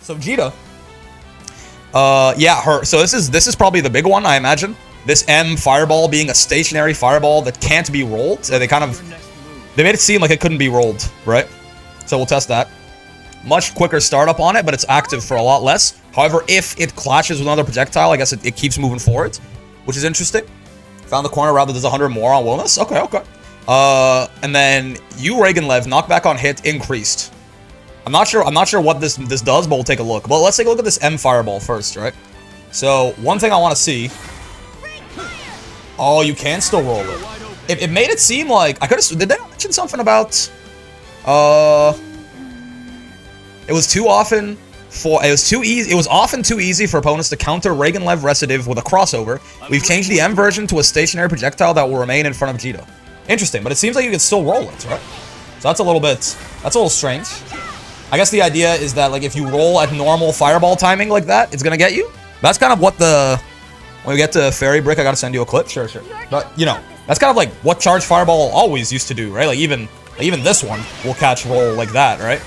So Djeeta, yeah, so this is probably the big one, I imagine. This M fireball being a stationary fireball that can't be rolled. They made it seem like it couldn't be rolled, right? So we'll test that. Much quicker startup on it, but it's active for a lot less. However, if it clashes with another projectile, I guess it keeps moving forward, which is interesting. Found the corner rather, there's 100 more on Wilnas. Okay, okay. And then you Reaganlev, knockback on hit increased. I'm not sure what this does, but we'll take a look. Well, let's take a look at this M fireball first, right? So one thing I want to see. Oh, you can still roll it. It made it seem like I could have. Did they mention something about? It was too often for. It was too easy. It was often too easy for opponents to counter Reaganlev Recidiv with a crossover. We've changed the M version to a stationary projectile that will remain in front of Djeeta. Interesting, but it seems like you can still roll it, right? So that's a little strange. I guess the idea is that, like, if you roll at normal fireball timing like that, it's gonna get you. That's kind of what when we get to Fairy Brick, I gotta send you a clip. Sure. But, you know, that's kind of like what Charge Fireball always used to do, right? Like, even this one will catch roll like that, right?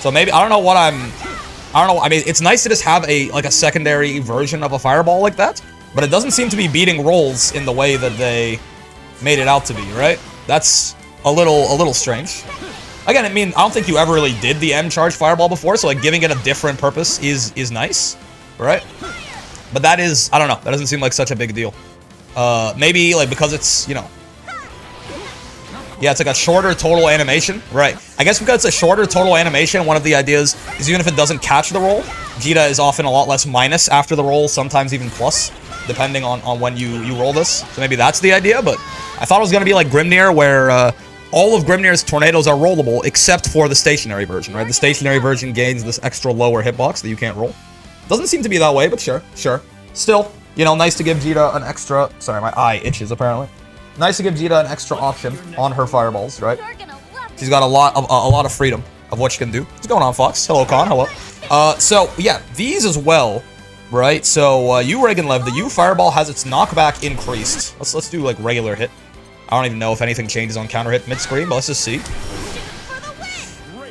So maybe, I don't know. I mean, it's nice to just have a secondary version of a fireball like that, but it doesn't seem to be beating rolls in the way that they made it out to be, right? That's a little strange. Again, I mean, I don't think you ever really did the M charge fireball before, so like giving it a different purpose is nice, right? But that is, I don't know, that doesn't seem like such a big deal. Maybe like because it's, you know, yeah, it's like a shorter total animation, right? I guess because it's a shorter total animation, one of the ideas is even if it doesn't catch the roll, Djeeta is often a lot less minus after the roll, sometimes even plus, depending on when you roll this. So maybe that's the idea, but I thought it was gonna be like Grimnir, where all of Grimnir's tornadoes are rollable except for the stationary version, right? The stationary version gains this extra lower hitbox that you can't roll. Doesn't seem to be that way, but sure. Still, you know, nice to give Djeeta an extra... Sorry, my eye itches, apparently. Nice to give Djeeta an extra option on her fireballs, right? She's got a lot of freedom of what she can do. What's going on, Fox? Hello, Con. Hello. So, yeah, these as well, right? So, you Reaganlev, the U fireball has its knockback increased. Let's do, like, regular hit. I don't even know if anything changes on counter hit mid-screen, but let's just see.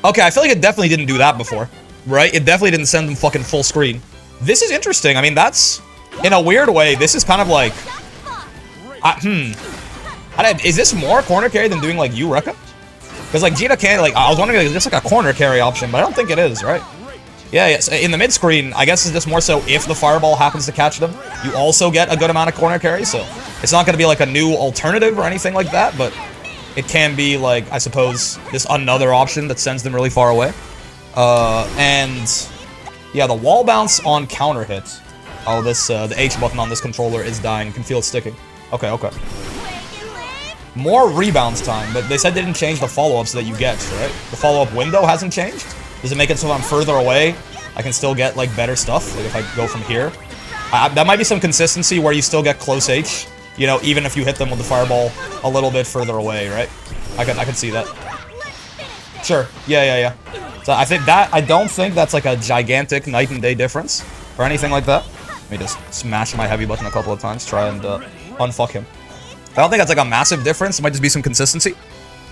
Okay, I feel like it definitely didn't do that before, right? It definitely didn't send them fucking full screen. This is interesting. I mean, that's... In a weird way, this is kind of like... Is this more corner carry than doing, like, U-Rekka? Because, like, Djeeta can't, like... I was wondering, like, is this, like, a corner carry option, but I don't think it is, right? Yeah, so in the mid-screen, I guess it's just more so if the fireball happens to catch them, you also get a good amount of corner carry, so it's not going to be like a new alternative or anything like that, but it can be like, I suppose, this another option that sends them really far away. And yeah, the wall bounce on counter hit. Oh, the H button on this controller is dying. You can feel it sticking. Okay. More rebounds time, but they said they didn't change the follow-ups that you get, right? The follow-up window hasn't changed? Does it make it so if I'm further away, I can still get, like, better stuff? Like, if I go from here? That might be some consistency where you still get close H, you know, even if you hit them with the fireball a little bit further away, right? I can see that. Sure. Yeah. So I don't think that's, like, a gigantic night and day difference or anything like that. Let me just smash my heavy button a couple of times, try and unfuck him. I don't think that's, like, a massive difference. It might just be some consistency.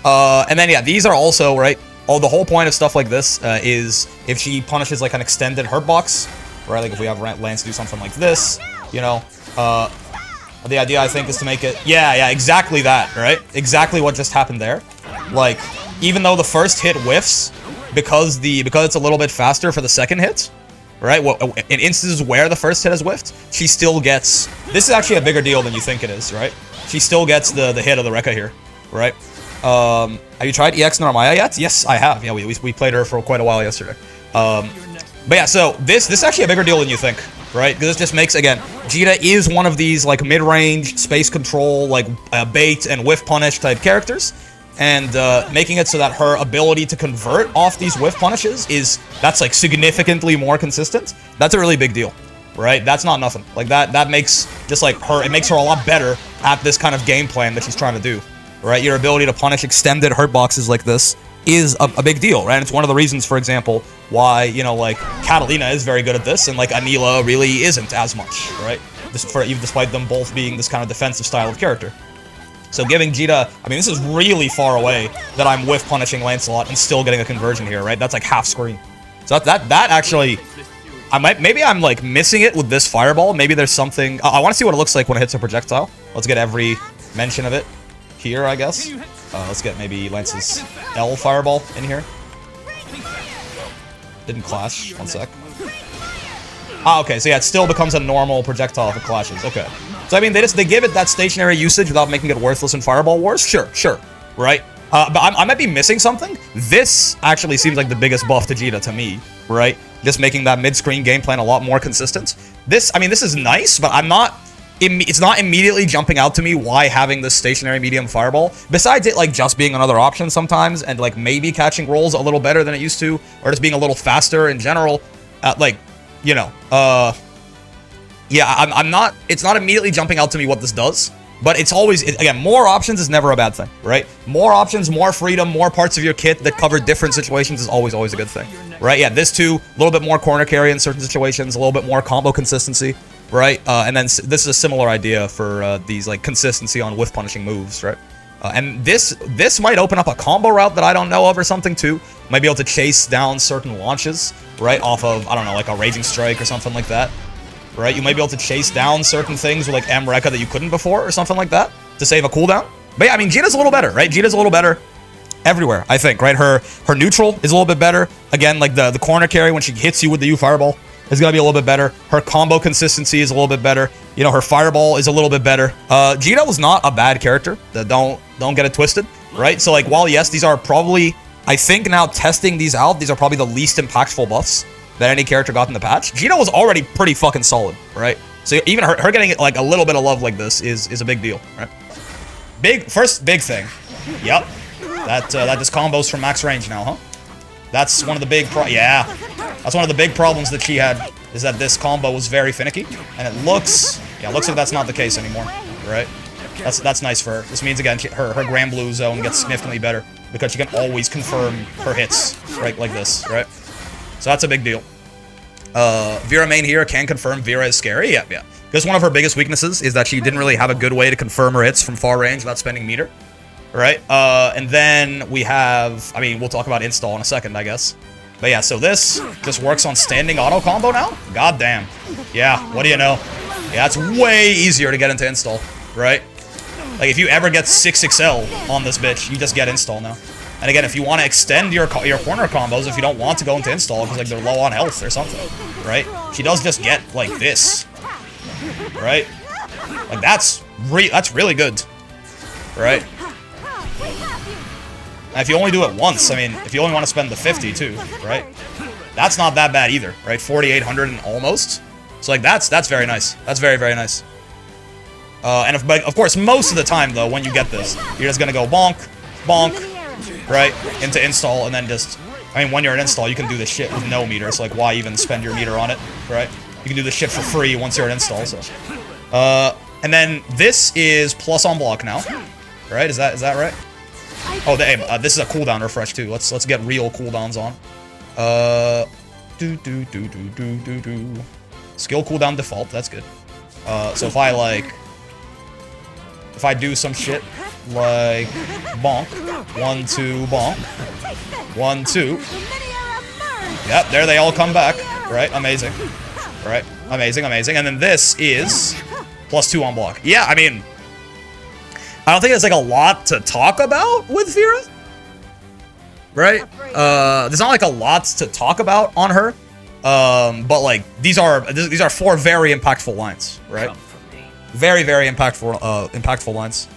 And then, yeah, these are also, right? Oh, the whole point of stuff like this is if she punishes, like, an extended hurt box, right? Like, if we have Lance do something like this, you know, the idea, I think, is to make it... Yeah, exactly that, right? Exactly what just happened there. Like, even though the first hit whiffs, because it's a little bit faster for the second hit, right? Well, in instances where the first hit has whiffed, she still gets... This is actually a bigger deal than you think it is, right? She still gets the hit of the Rekka here, right? Have you tried EX Narmaya yet? Yes, I have. Yeah, we played her for quite a while yesterday. But yeah, so this is actually a bigger deal than you think, right? Because this just makes, again, Djeeta is one of these, like, mid-range, space control, like, bait and whiff punish type characters. And making it so that her ability to convert off these whiff punishes that's, like, significantly more consistent. That's a really big deal, right? That's not nothing. Like, that makes, just, like, it makes her a lot better at this kind of game plan that she's trying to do. Right, your ability to punish extended hurt boxes like this is a big deal, right? And it's one of the reasons, for example, why, you know, like, Katalina is very good at this, and, like, Anila really isn't as much, right? Despite them both being this kind of defensive style of character. So giving Djeeta, I mean, this is really far away that I'm whiff punishing Lancelot and still getting a conversion here, right? That's like half screen. So that actually, maybe I'm like missing it with this fireball. Maybe there's something. I want to see what it looks like when it hits a projectile. Let's get every mention of it here, I guess. Let's get maybe Lance's L fireball in here. Didn't clash. One sec. Ah, okay. So yeah, it still becomes a normal projectile if it clashes. Okay. So I mean, they give it that stationary usage without making it worthless in Fireball Wars. Sure, right? But I might be missing something. This actually seems like the biggest buff to Djeeta to me, right? Just making that mid-screen game plan a lot more consistent. This is nice, but it's not immediately jumping out to me why having this stationary medium fireball, besides it like just being another option sometimes and like maybe catching rolls a little better than it used to, or just being a little faster in general, yeah, it's not immediately jumping out to me what this does, but it's always, again, more options is never a bad thing, right? More options, more freedom, more parts of your kit that cover different situations is always a good thing, right? Yeah, this too, a little bit more corner carry in certain situations, a little bit more combo consistency, right? And then this is a similar idea for these like consistency on whiff punishing moves, right? And this might open up a combo route that I don't know of or something too. Might be able to chase down certain launches, right? Off of, I don't know, like a Raging Strike or something like that. Right, you might be able to chase down certain things with like M-Rekka that you couldn't before or something like that to save a cooldown. But yeah, I mean, Djeeta's a little better, right? Djeeta's a little better everywhere, I think, right? Her neutral is a little bit better. Again, like the corner carry when she hits you with the U Fireball is gonna be a little bit better. Her combo consistency is a little bit better. You know, her Fireball is a little bit better. Djeeta was not a bad character. Don't get it twisted, right? So like, while yes, these are probably, I think now testing these out, these are probably the least impactful buffs that any character got in the patch. Djeeta was already pretty fucking solid, right? So even her getting like a little bit of love like this is a big deal, right? First big thing. Yep. That just combos from max range now, huh? That's one of the big that's one of the big problems that she had, is that this combo was very finicky, and it looks like that's not the case anymore, right? That's nice for her. This means again her Grand Blue zone gets significantly better because she can always confirm her hits, right, like this, right? So that's a big deal. Vira main here can confirm Vira is scary. Yeah. Because one of her biggest weaknesses is that she didn't really have a good way to confirm her hits from far range without spending meter. Right? And then we have, I mean, we'll talk about install in a second, I guess. But yeah, so this just works on standing auto combo now? God damn. Yeah, what do you know? Yeah, it's way easier to get into install, right? Like, if you ever get 6XL on this bitch, you just get install now. And again, if you want to extend your corner combos, if you don't want to go into install because like they're low on health or something, right? She does just get like this, right? Like that's really good, right? And if you only do it once, I mean, if you only want to spend the 50 too, right? That's not that bad either, right? 4,800 and almost. So like that's very nice. That's very nice. And of course, most of the time though, when you get this, you're just gonna go bonk, bonk. Right, into install, and then just, I mean, when you're in install, you can do this shit with no meter, so like, why even spend your meter on it, right? You can do this shit for free once you're in install, so. And then this is plus on block now, right? Is that right? Oh, this is a cooldown refresh too. Let's get real cooldowns on. Skill cooldown default, that's good. So if I do some shit like bonk, 1, 2, bonk, 1, 2. Yep, there they all come back. Right, amazing. Right, amazing. And then this is plus 2 on block. Yeah, I mean, I don't think there's like a lot to talk about with Vira. Right? There's not like a lot to talk about on her. But like these are 4 very impactful lines, right? Very impactful lines.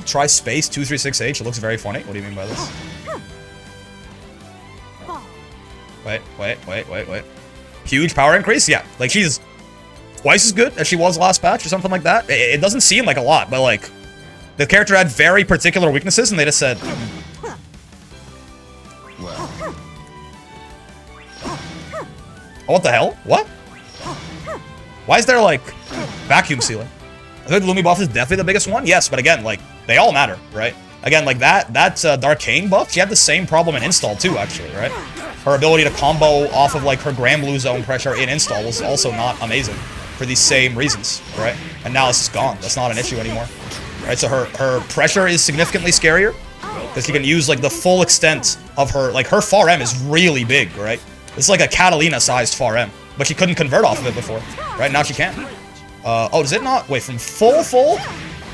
Try space 236H. It looks very funny. What do you mean by this? Wait. Huge power increase? Yeah. Like she's twice as good as she was last patch or something like that. It doesn't seem like a lot, but like the character had very particular weaknesses and they just said, oh, what the hell? What? Why is there like vacuum sealing? I think the Lumi buff is definitely the biggest one. Yes, but again, like they all matter, right? Again, like that Darkane buff, she had the same problem in install too, actually, right? Her ability to combo off of like her Grand Blue zone pressure in install was also not amazing for these same reasons, right? And now this is gone. That's not an issue anymore, right? So her pressure is significantly scarier, Because she can use, like, the full extent of her... Like, her far M is really big, right? It's like a Katalina-sized far M. But she couldn't convert off of it before. Right? Now she can. Oh, does it not? Wait, from full?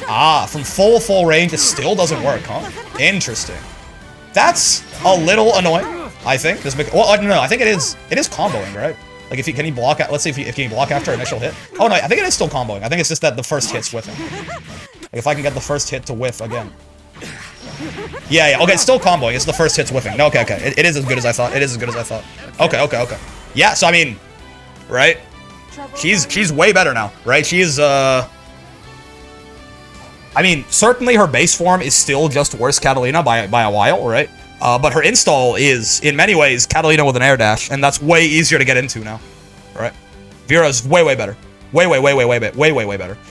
Ah, from full range, it still doesn't work, huh? Interesting. That's a little annoying, I think. Well, no, I think it is comboing, right? Like, if he can he block... Let's see if he can block after initial hit. Oh, no, I think it is still comboing. I think it's just that the first hit's whiffing. Like, if I can get the first hit to whiff again. Yeah. Okay, it's still comboing. It's the first hit's whiffing. No, okay. It is as good as I thought. Okay. Yeah, so, I mean... Right? She's way better now, right? She's, I mean, certainly her base form is still just worse Katalina by a while, right? But her install is, in many ways, Katalina with an air dash, and that's way easier to get into now, right? Vira's way better. Way better.